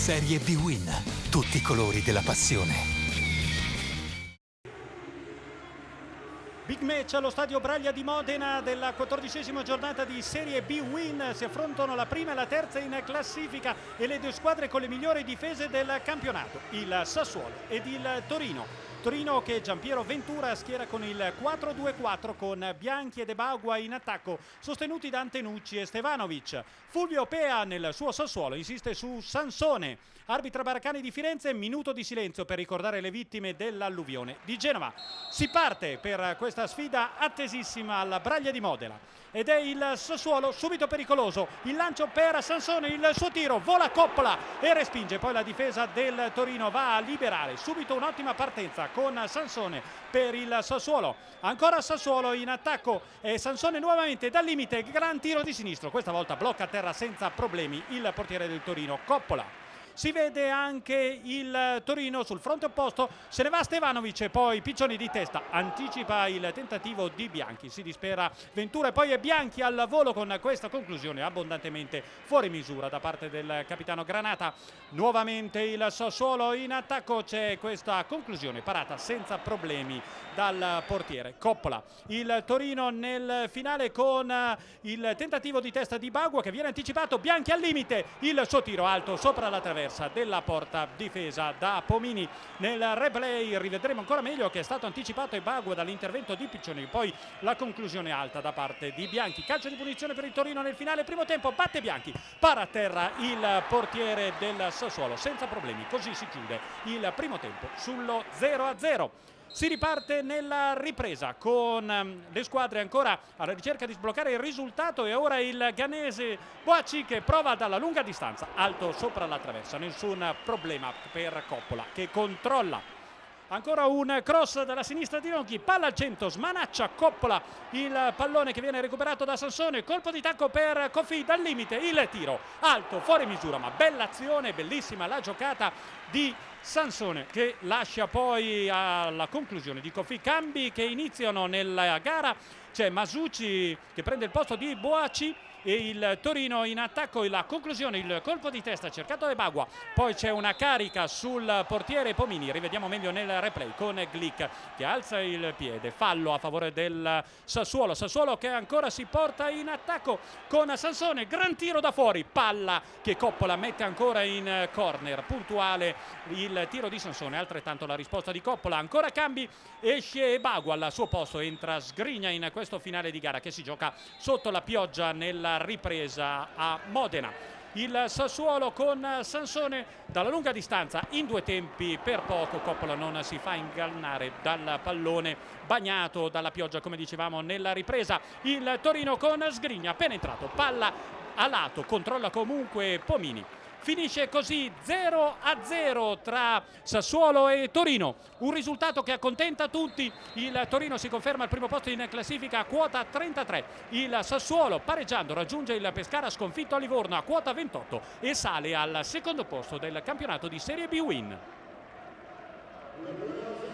Serie B-Win. Tutti i colori della passione. Big match allo stadio Braglia di Modena della 14ª giornata di Serie B-Win. Si affrontano la prima e la terza in classifica e le due squadre con le migliori difese del campionato, il Sassuolo ed il Torino. Torino che Giampiero Ventura schiera con il 4-2-4 con Bianchi e De Bagua in attacco, sostenuti da Antenucci e Stevanovic. Fulvio Pea nel suo Sassuolo insiste su Sansone. Arbitra Baracani di Firenze, minuto di silenzio per ricordare le vittime dell'alluvione di Genova. Si parte per questa sfida attesissima alla Braglia di Modena ed è il Sassuolo subito pericoloso, il lancio per Sansone, il suo tiro, vola Coppola e respinge, poi la difesa del Torino va a liberare. Subito un'ottima partenza con Sansone per il Sassuolo, ancora Sassuolo in attacco e Sansone nuovamente dal limite, gran tiro di sinistro, questa volta blocca a terra senza problemi il portiere del Torino, Coppola. Si vede anche il Torino sul fronte opposto, se ne va Stevanovic e poi Piccioni di testa, anticipa il tentativo di Bianchi, si dispera Ventura e poi è Bianchi al volo con questa conclusione abbondantemente fuori misura da parte del capitano Granata. Nuovamente il Sassuolo in attacco, c'è questa conclusione parata senza problemi dal portiere Coppola. Il Torino nel finale con il tentativo di testa di Bagua che viene anticipato, Bianchi al limite, il suo tiro alto sopra la traversa della porta difesa da Pomini. Nel replay rivedremo ancora meglio che è stato anticipato e Bagua dall'intervento di Piccioni, poi la conclusione alta da parte di Bianchi. Calcio di punizione per il Torino nel finale primo tempo, batte Bianchi, para a terra il portiere del Sassuolo senza problemi, così si chiude il primo tempo sullo 0-0. Si riparte nella ripresa con le squadre ancora alla ricerca di sbloccare il risultato e ora il ghanese Boaci che prova dalla lunga distanza, alto sopra la traversa, nessun problema per Coppola che controlla. Ancora un cross dalla sinistra di Ronchi, palla al centro, smanaccia Coppola il pallone che viene recuperato da Sansone, colpo di tacco per Coffi dal limite, il tiro alto fuori misura, ma bella azione, bellissima la giocata di Sansone che lascia poi alla conclusione di Coffi. Cambi che iniziano nella gara, c'è Masucci che prende il posto di Boaci e il Torino in attacco e la conclusione, il colpo di testa cercato da Bagua, poi c'è una carica sul portiere Pomini, rivediamo meglio nel replay con Glick che alza il piede, fallo a favore del Sassuolo. Sassuolo che ancora si porta in attacco con Sansone, gran tiro da fuori, palla che Coppola mette ancora in corner, puntuale il tiro di Sansone, altrettanto la risposta di Coppola. Ancora cambi, esce Bagua al suo posto, entra Sgrigna in questo finale di gara che si gioca sotto la pioggia nella ripresa a Modena. Il Sassuolo con Sansone dalla lunga distanza in due tempi, per poco Coppola non si fa ingannare dal pallone bagnato dalla pioggia come dicevamo nella ripresa. Il Torino con Sgrigna penetrato, palla a lato, controlla comunque Pomini. Finisce così 0-0 tra Sassuolo e Torino, un risultato che accontenta tutti. Il Torino si conferma al primo posto in classifica a quota 33, il Sassuolo pareggiando raggiunge il Pescara sconfitto a Livorno a quota 28 e sale al secondo posto del campionato di Serie B-Win.